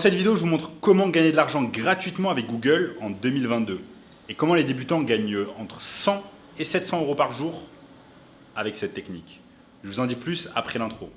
Dans cette vidéo, je vous montre comment gagner de l'argent gratuitement avec Google en 2022 et comment les débutants gagnent entre 100 et 700 euros par jour avec cette technique. Je vous en dis plus après l'intro.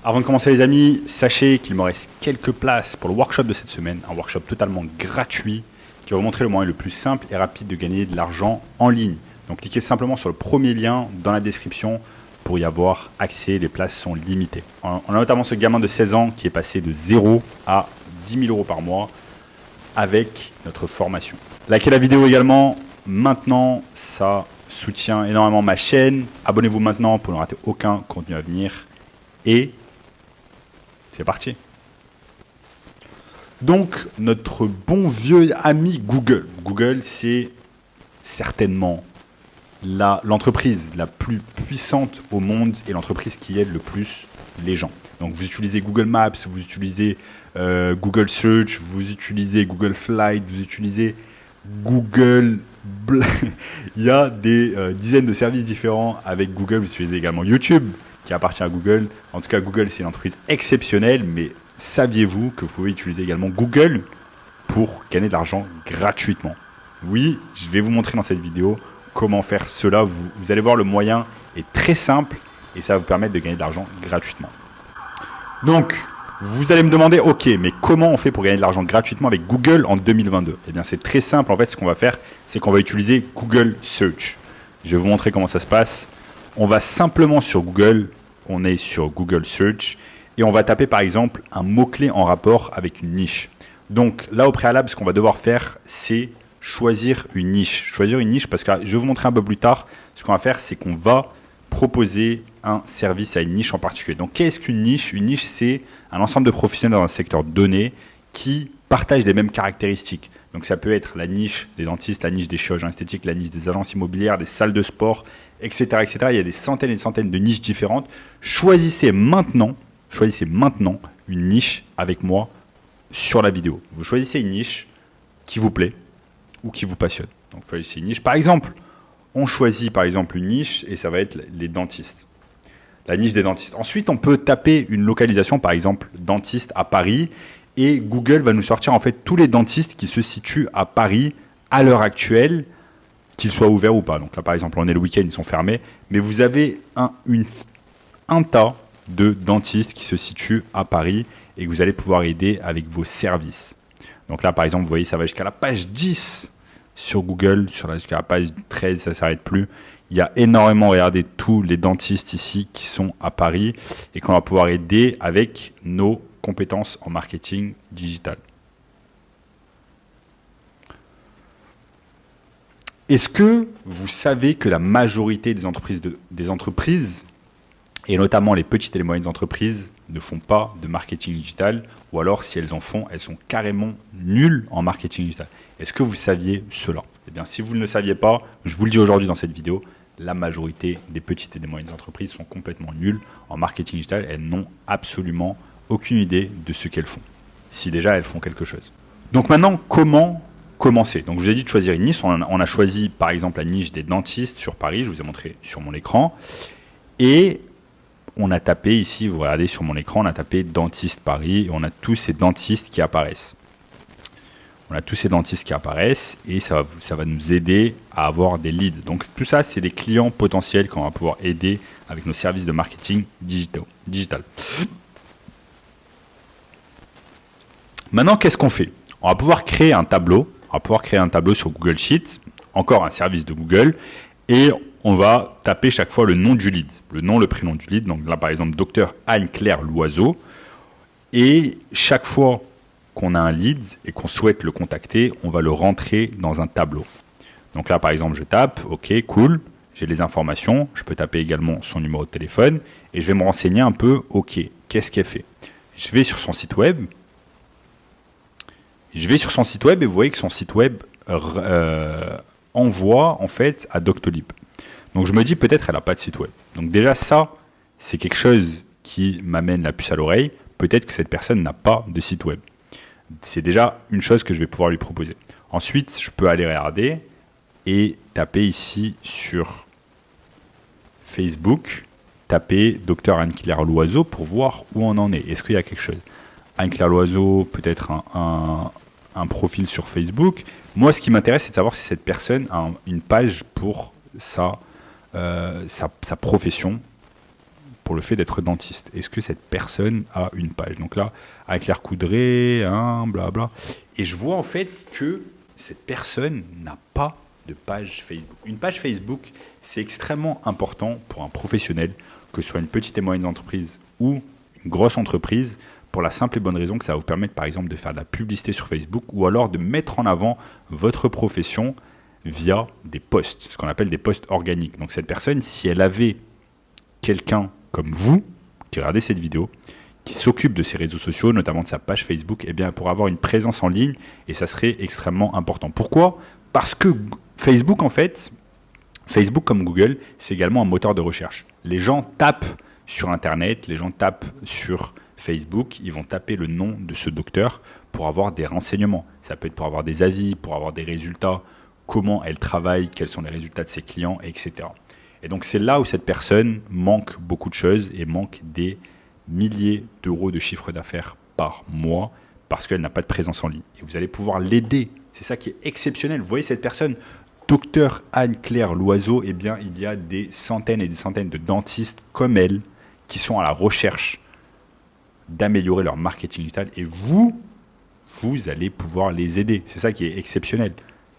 Avant de commencer les amis, sachez qu'il me reste quelques places pour le workshop de cette semaine, un workshop totalement gratuit qui va vous montrer le moyen le plus simple et rapide de gagner de l'argent en ligne. Donc cliquez simplement sur le premier lien dans la description pour y avoir accès, les places sont limitées. On a notamment ce gamin de 16 ans qui est passé de 0 à 10 000 euros par mois avec notre formation. Likez la vidéo également, maintenant ça soutient énormément ma chaîne. Abonnez-vous maintenant pour ne rater aucun contenu à venir et c'est parti. Donc, notre bon vieux ami Google. Google, c'est certainement l'entreprise la plus puissante au monde et l'entreprise qui aide le plus les gens. Donc, vous utilisez Google Maps, vous utilisez Google Search, vous utilisez Google Flight, vous utilisez Google... Il y a des dizaines de services différents avec Google. Vous utilisez également YouTube, qui appartient à Google. En tout cas, Google, c'est une entreprise exceptionnelle, mais saviez-vous que vous pouvez utiliser également Google pour gagner de l'argent gratuitement? Oui, je vais vous montrer dans cette vidéo comment faire cela. Vous allez voir, le moyen est très simple et ça va vous permettre de gagner de l'argent gratuitement. Donc, vous allez me demander, ok, mais comment on fait pour gagner de l'argent gratuitement avec Google en 2022? Eh bien, c'est très simple. En fait, ce qu'on va faire, c'est qu'on va utiliser Google Search. Je vais vous montrer comment ça se passe. On va simplement sur Google, on est sur Google Search et on va taper par exemple un mot-clé en rapport avec une niche. Donc là au préalable, ce qu'on va devoir faire, c'est choisir une niche. Choisir une niche parce que je vais vous montrer un peu plus tard, ce qu'on va faire, c'est qu'on va proposer un service à une niche en particulier. Donc qu'est-ce qu'une niche? Une niche, c'est un ensemble de professionnels dans un secteur donné qui partagent les mêmes caractéristiques. Donc ça peut être la niche des dentistes, la niche des chirurgiens esthétiques, la niche des agences immobilières, des salles de sport, etc., etc. Il y a des centaines et des centaines de niches différentes. Choisissez maintenant une niche avec moi sur la vidéo. Vous choisissez une niche qui vous plaît ou qui vous passionne. Donc vous choisissez une niche. Par exemple, on choisit par exemple une niche et ça va être les dentistes. La niche des dentistes. Ensuite, on peut taper une localisation, par exemple dentiste à Paris. Et Google va nous sortir en fait tous les dentistes qui se situent à Paris à l'heure actuelle, qu'ils soient ouverts ou pas. Donc là, par exemple, on est le week-end, ils sont fermés. Mais vous avez un tas de dentistes qui se situent à Paris et que vous allez pouvoir aider avec vos services. Donc là, par exemple, vous voyez, ça va jusqu'à la page 10 sur Google. Jusqu'à la page 13, ça ne s'arrête plus. Il y a énormément, regardez, tous les dentistes ici qui sont à Paris et qu'on va pouvoir aider avec nos compétences en marketing digital. Est-ce que vous savez que la majorité des entreprises, et notamment les petites et les moyennes entreprises, ne font pas de marketing digital, ou alors si elles en font, elles sont carrément nulles en marketing digital? Est-ce que vous saviez cela? Eh bien, si vous ne le saviez pas, je vous le dis aujourd'hui dans cette vidéo, la majorité des petites et des moyennes entreprises sont complètement nulles en marketing digital. Elles n'ont absolument aucune idée de ce qu'elles font, si déjà elles font quelque chose. Donc maintenant, comment commencer? Donc je vous ai dit de choisir une niche. On a choisi par exemple la niche des dentistes sur Paris, je vous ai montré sur mon écran. Et on a tapé ici, vous regardez sur mon écran, on a tapé dentiste Paris et on a tous ces dentistes qui apparaissent. Et ça va nous aider à avoir des leads. Donc tout ça, c'est des clients potentiels qu'on va pouvoir aider avec nos services de marketing digital. Maintenant, qu'est-ce qu'on fait? On va pouvoir créer un tableau. Sur Google Sheets, encore un service de Google, et on va taper chaque fois le nom du lead, le prénom du lead. Donc là, par exemple, Dr Anne-Claire Loiseau. Et chaque fois qu'on a un lead et qu'on souhaite le contacter, on va le rentrer dans un tableau. Donc là, par exemple, je tape, ok, cool, j'ai les informations. Je peux taper également son numéro de téléphone et je vais me renseigner un peu, ok, qu'est-ce qu'elle fait? Je vais sur son site web. Et vous voyez que son site web envoie en fait à Doctolib. Donc je me dis peut-être elle n'a pas de site web. Donc déjà ça, c'est quelque chose qui m'amène la puce à l'oreille peut-être que cette personne n'a pas de site web. C'est déjà une chose que je vais pouvoir lui proposer. Ensuite, je peux aller regarder et taper ici sur Facebook, taper Dr Anne-Claire Loiseau pour voir où on en est. Est-ce qu'il y a quelque chose? Anne-Claire Loiseau, peut-être un profil sur Facebook. Moi, ce qui m'intéresse, c'est de savoir si cette personne a une page pour sa profession, pour le fait d'être dentiste. Est-ce que cette personne a une page? Donc là, Anne-Claire Coudray, blabla. Et je vois en fait que cette personne n'a pas de page Facebook. Une page Facebook, c'est extrêmement important pour un professionnel, que ce soit une petite et moyenne entreprise ou une grosse entreprise, pour la simple et bonne raison que ça va vous permettre par exemple de faire de la publicité sur Facebook ou alors de mettre en avant votre profession via des posts, ce qu'on appelle des posts organiques. Donc cette personne, si elle avait quelqu'un comme vous qui regardez cette vidéo, qui s'occupe de ses réseaux sociaux, notamment de sa page Facebook, eh bien, pour avoir une présence en ligne, et ça serait extrêmement important. Pourquoi? Parce que Facebook, en fait, Facebook comme Google, c'est également un moteur de recherche. Les gens tapent sur Internet, les gens tapent sur Facebook, ils vont taper le nom de ce docteur pour avoir des renseignements. Ça peut être pour avoir des avis, pour avoir des résultats, comment elle travaille, quels sont les résultats de ses clients, etc. Et donc c'est là où cette personne manque beaucoup de choses et manque des milliers d'euros de chiffre d'affaires par mois parce qu'elle n'a pas de présence en ligne. Et vous allez pouvoir l'aider. C'est ça qui est exceptionnel. Vous voyez cette personne, Dr Anne-Claire Loiseau, eh bien, il y a des centaines et des centaines de dentistes comme elle qui sont à la recherche d'améliorer leur marketing digital et vous allez pouvoir les aider. C'est ça qui est exceptionnel.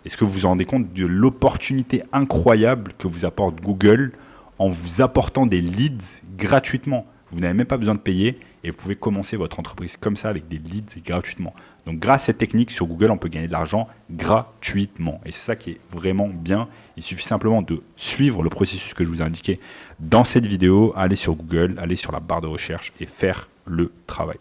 Est-ce que vous vous rendez compte de l'opportunité incroyable que vous apporte Google en vous apportant des leads gratuitement? Vous n'avez même pas besoin de payer et vous pouvez commencer votre entreprise comme ça avec des leads gratuitement. Donc grâce à cette technique sur Google, on peut gagner de l'argent gratuitement. Et c'est ça qui est vraiment bien. Il suffit simplement de suivre le processus que je vous ai indiqué dans cette vidéo, aller sur Google, aller sur la barre de recherche et faire le travail.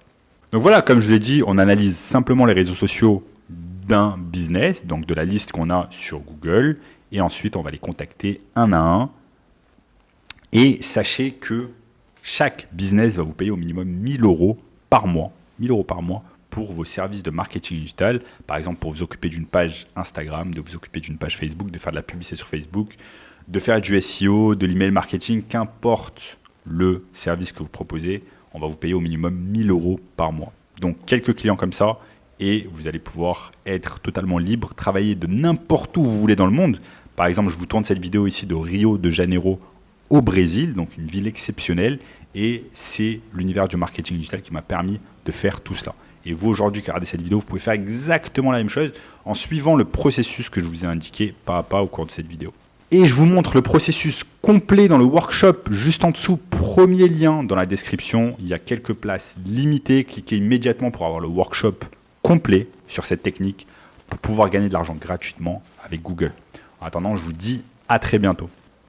Donc voilà, comme je vous ai dit, on analyse simplement les réseaux sociaux d'un business, donc de la liste qu'on a sur Google, et ensuite on va les contacter un à un. Et sachez que chaque business va vous payer au minimum 1 000 euros par mois, 1 000 euros par mois pour vos services de marketing digital, par exemple pour vous occuper d'une page Instagram, de vous occuper d'une page Facebook, de faire de la publicité sur Facebook, de faire du SEO, de l'email marketing, qu'importe le service que vous proposez, on va vous payer au minimum 1 000 euros par mois. Donc quelques clients comme ça et vous allez pouvoir être totalement libre, travailler de n'importe où vous voulez dans le monde. Par exemple, je vous tourne cette vidéo ici de Rio de Janeiro au Brésil, donc une ville exceptionnelle, et c'est l'univers du marketing digital qui m'a permis de faire tout cela. Et vous aujourd'hui qui regardez cette vidéo, vous pouvez faire exactement la même chose en suivant le processus que je vous ai indiqué pas à pas au cours de cette vidéo. Et je vous montre le processus complet dans le workshop juste en dessous, premier lien dans la description. Il y a quelques places limitées, cliquez immédiatement pour avoir le workshop complet sur cette technique pour pouvoir gagner de l'argent gratuitement avec Google. En attendant, je vous dis à très bientôt.